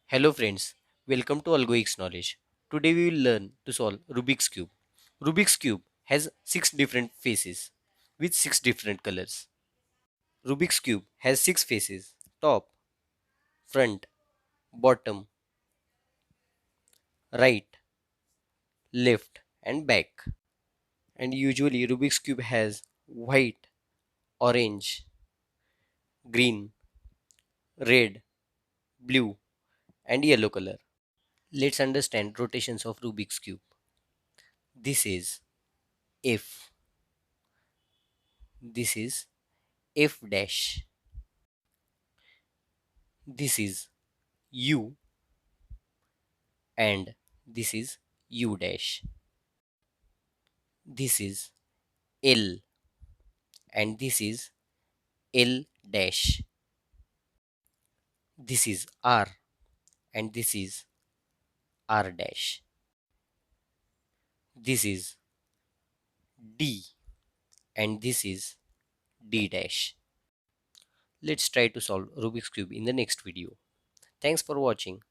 Hello friends, welcome to Algoix Knowledge. Today we will learn to solve Rubik's Cube. Rubik's Cube has 6 different faces with 6 different colors. Rubik's Cube has 6 faces: top, front, bottom, right, left and back. And usually Rubik's Cube has white, orange, green, red, blue and yellow color. Let's understand rotations of Rubik's Cube. This is F. This is F dash. This is U and this is U dash. This is L and this is L dash. This is R and this is R dash. This is D and this is D dash. Let's try to solve Rubik's Cube in the next video. Thanks for watching.